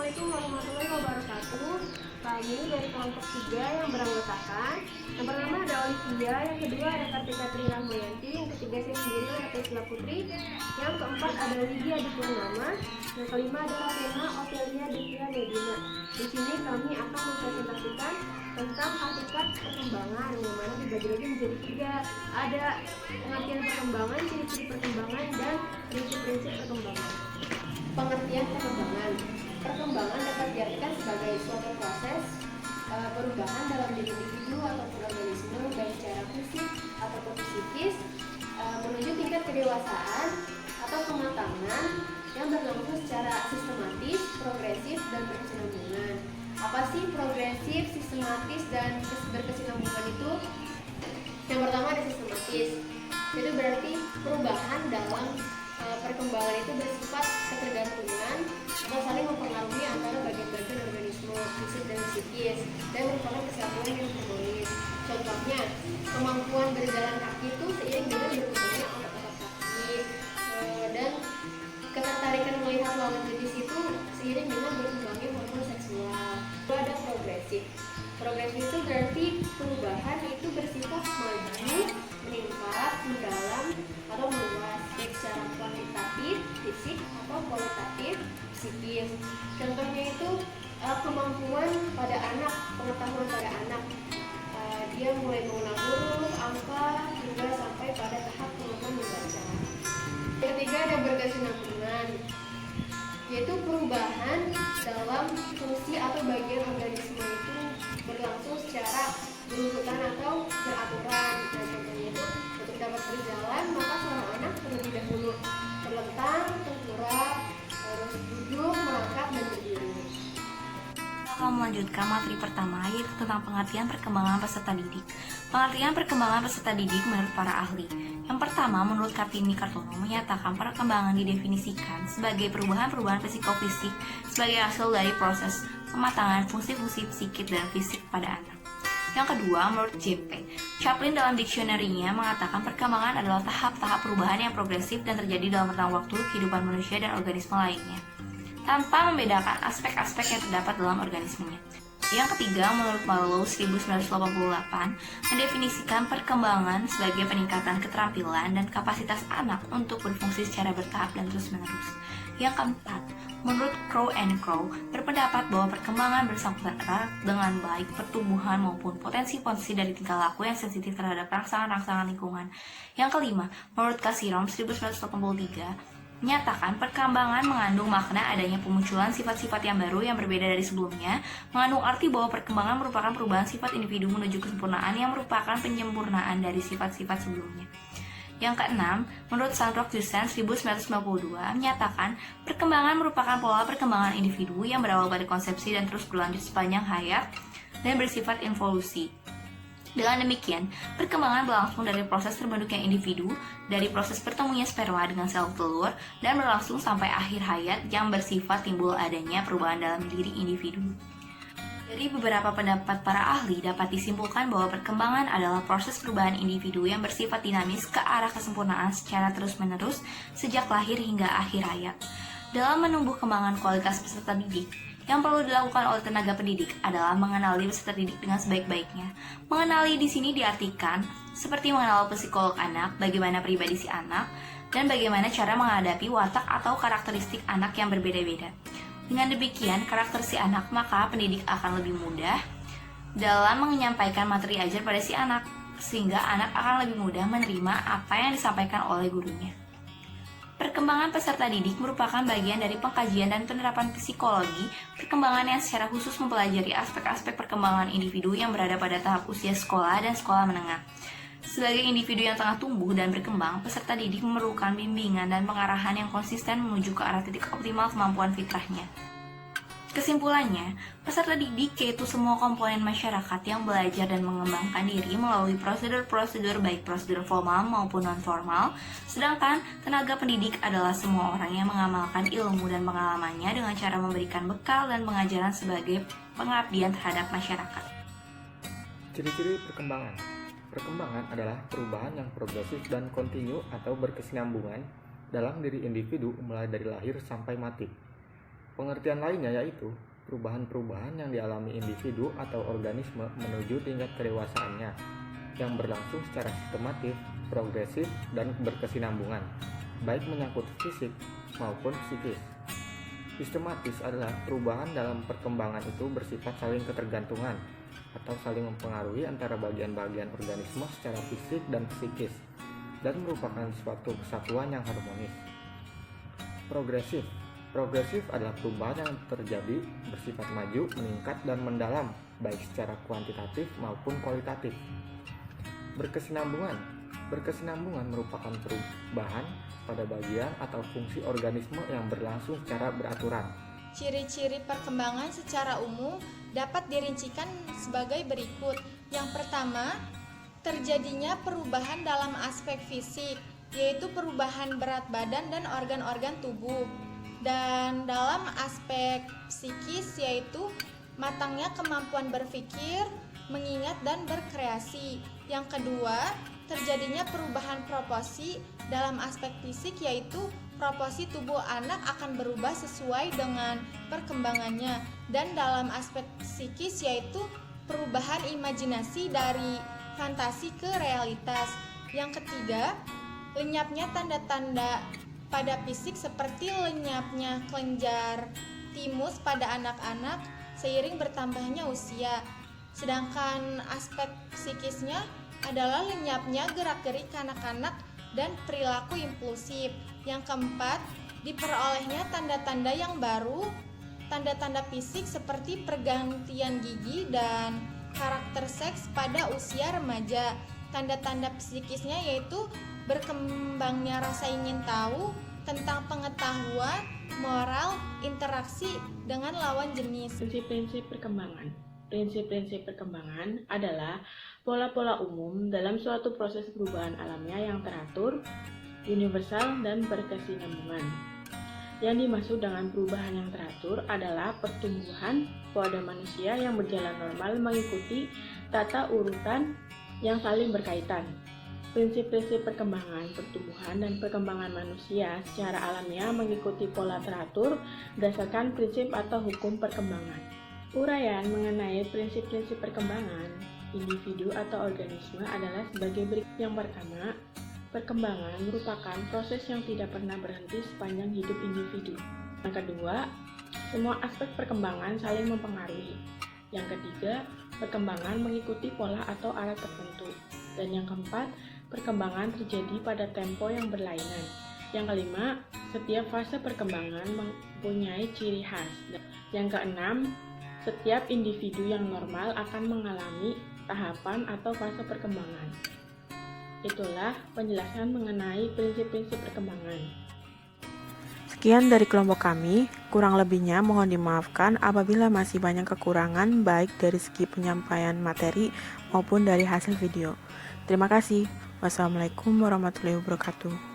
Assalamualaikum warahmatullahi wabarakatuh. Kami dari kelompok 3 yang beranggotakan. Yang pertama ada Olivia, yang kedua ada Kartika Tri Rahmayanti, yang ketiga saya sendiri ada Tesla Putri, yang keempat ada Lydia di Purnama, yang kelima adalah Rena Otelia Divya Medina. Di sini kami akan mempresentasikan tentang hakikat perkembangan, yang mana dibagi lagi menjadi 3. Ada pengertian perkembangan, ciri-ciri perkembangan, dan prinsip-prinsip perkembangan. Pengertian perkembangan. Perkembangan dapat diartikan sebagai suatu proses perubahan dalam diri individu ataupun organisme, baik secara fisik ataupun psikis, menuju tingkat kedewasaan atau kematangan yang berlangsung secara sistematis, progresif, dan berkesinambungan. Apa sih progresif, sistematis, dan berkesinambungan itu? Yang pertama ada sistematis. Itu berarti perubahan dalam perkembangan itu bersifat ketergantungan atau saling mempengaruhi antara bagian-bagian organisme fisik dan psikis dan merupakan kesatuan yang harmonis. Contohnya, kemampuan berjalan kaki itu seiring dengan berkembangnya otot-otot kaki, dan ketertarikan melihat lawan jenis itu seiring dengan berkembangnya hormon seksual. Lalu ada progresif. Progresif itu berarti perubahan itu bersifat maju, meningkat, mendalam, atau meluas, baik secara kuantitatif, fisik, atau kualitatif, psikis. Contohnya itu kemampuan pada anak, pengetahuan pada anak. Dia mulai mengenal huruf, angka, hingga sampai pada tahap kemampuan membaca. Yang ketiga ada berkesinambungan, yaitu perubahan dalam fungsi atau bagian organisme itu berlangsung secara berurutan atau beraturan. Nah, contohnya itu untuk dapat berjalan maka seorang anak terlebih dahulu terlentang, tengkurap, terus duduk, merangkak, dan berdiri. Akan melanjutkan materi pertama, yaitu tentang pengertian perkembangan peserta didik. Pengertian perkembangan peserta didik menurut para ahli. Yang pertama, menurut Kartini Kartono menyatakan perkembangan didefinisikan sebagai perubahan-perubahan psikofisik sebagai hasil dari proses pematangan fungsi-fungsi psikis dan fisik pada anak. Yang kedua, menurut J.P. Chaplin dalam dictionary-nya mengatakan perkembangan adalah tahap-tahap perubahan yang progresif dan terjadi dalam rentang waktu kehidupan manusia dan organisme lainnya, tanpa membedakan aspek-aspek yang terdapat dalam organismenya. Yang ketiga, menurut Marlowe 1988, mendefinisikan perkembangan sebagai peningkatan keterampilan dan kapasitas anak untuk berfungsi secara bertahap dan terus-menerus. Yang keempat, menurut Crow and Crow, berpendapat bahwa perkembangan bersangkutan erat dengan baik pertumbuhan maupun potensi-potensi dari tingkah laku yang sensitif terhadap rangsangan-rangsangan lingkungan. Yang kelima, menurut Kasirom 1983, menyatakan perkembangan mengandung makna adanya pemunculan sifat-sifat yang baru yang berbeda dari sebelumnya, mengandung arti bahwa perkembangan merupakan perubahan sifat individu menuju kesempurnaan yang merupakan penyempurnaan dari sifat-sifat sebelumnya. Yang keenam, menurut Sandrock Jussen 1992 menyatakan perkembangan merupakan pola perkembangan individu yang berawal dari konsepsi dan terus berlanjut sepanjang hayat dan bersifat involusi. Dengan demikian, perkembangan berlangsung dari proses terbentuknya individu, dari proses bertemunya sperma dengan sel telur, dan berlangsung sampai akhir hayat yang bersifat timbul adanya perubahan dalam diri individu. Dari beberapa pendapat para ahli dapat disimpulkan bahwa perkembangan adalah proses perubahan individu yang bersifat dinamis ke arah kesempurnaan secara terus-menerus sejak lahir hingga akhir hayat. Dalam menumbuh kembangan kualitas peserta didik, yang perlu dilakukan oleh tenaga pendidik adalah mengenali peserta didik dengan sebaik-baiknya. Mengenali di sini diartikan seperti mengenal psikolog anak, bagaimana pribadi si anak, dan bagaimana cara menghadapi watak atau karakteristik anak yang berbeda-beda. Dengan demikian, karakter si anak, maka pendidik akan lebih mudah dalam menyampaikan materi ajar pada si anak, sehingga anak akan lebih mudah menerima apa yang disampaikan oleh gurunya. Perkembangan peserta didik merupakan bagian dari pengkajian dan penerapan psikologi perkembangan yang secara khusus mempelajari aspek-aspek perkembangan individu yang berada pada tahap usia sekolah dan sekolah menengah. Sebagai individu yang tengah tumbuh dan berkembang, peserta didik memerlukan bimbingan dan pengarahan yang konsisten menuju ke arah titik optimal kemampuan fitrahnya. Kesimpulannya, peserta didik yaitu semua komponen masyarakat yang belajar dan mengembangkan diri melalui prosedur-prosedur baik prosedur formal maupun non-formal, sedangkan tenaga pendidik adalah semua orang yang mengamalkan ilmu dan pengalamannya dengan cara memberikan bekal dan pengajaran sebagai pengabdian terhadap masyarakat. Ciri-ciri perkembangan. Perkembangan adalah perubahan yang progresif dan kontinu atau berkesinambungan dalam diri individu mulai dari lahir sampai mati. Pengertian lainnya yaitu perubahan-perubahan yang dialami individu atau organisme menuju tingkat kedewasaannya yang berlangsung secara sistematis, progresif, dan berkesinambungan, baik menyangkut fisik maupun psikis. Sistematis adalah perubahan dalam perkembangan itu bersifat saling ketergantungan atau saling mempengaruhi antara bagian-bagian organisme secara fisik dan psikis dan merupakan suatu kesatuan yang harmonis. Progresif adalah perubahan yang terjadi bersifat maju, meningkat, dan mendalam baik secara kuantitatif maupun kualitatif. Berkesinambungan merupakan perubahan pada bagian atau fungsi organisme yang berlangsung secara beraturan. Ciri-ciri perkembangan secara umum dapat dirincikan sebagai berikut. Yang pertama, terjadinya perubahan dalam aspek fisik, yaitu perubahan berat badan dan organ-organ tubuh. Dan dalam aspek psikis, yaitu matangnya kemampuan berpikir, mengingat, dan berkreasi. Yang kedua, terjadinya perubahan proporsi dalam aspek fisik, yaitu proporsi tubuh anak akan berubah sesuai dengan perkembangannya. Dan dalam aspek psikis, yaitu perubahan imajinasi dari fantasi ke realitas. Yang ketiga, lenyapnya tanda-tanda pada fisik seperti lenyapnya kelenjar timus pada anak-anak seiring bertambahnya usia. Sedangkan aspek psikisnya adalah lenyapnya gerak-gerik kanak-kanak dan perilaku impulsif. Yang keempat, diperolehnya tanda-tanda yang baru, tanda-tanda fisik seperti pergantian gigi dan karakter seks pada usia remaja. Tanda-tanda psikisnya yaitu berkembangnya rasa ingin tahu tentang pengetahuan, moral, interaksi dengan lawan jenis. Prinsip-prinsip perkembangan. Prinsip-prinsip perkembangan adalah pola-pola umum dalam suatu proses perubahan alamiah yang teratur, universal, dan berkesinambungan. Yang dimaksud dengan perubahan yang teratur adalah pertumbuhan pada manusia yang berjalan normal mengikuti tata urutan yang saling berkaitan. Prinsip-prinsip perkembangan, pertumbuhan, dan perkembangan manusia secara alamiah mengikuti pola teratur berdasarkan prinsip atau hukum perkembangan. Uraian mengenai prinsip-prinsip perkembangan individu atau organisme adalah sebagai berikut. Yang pertama, perkembangan merupakan proses yang tidak pernah berhenti sepanjang hidup individu. Yang kedua, semua aspek perkembangan saling mempengaruhi. Yang ketiga, perkembangan mengikuti pola atau arah tertentu. Dan yang keempat, perkembangan terjadi pada tempo yang berlainan. Yang kelima, setiap fase perkembangan mempunyai ciri khas. Yang keenam, setiap individu yang normal akan mengalami tahapan atau fase perkembangan. Itulah penjelasan mengenai prinsip-prinsip perkembangan. Sekian dari kelompok kami, kurang lebihnya mohon dimaafkan apabila masih banyak kekurangan baik dari segi penyampaian materi maupun dari hasil video. Terima kasih. Wassalamualaikum warahmatullahi wabarakatuh.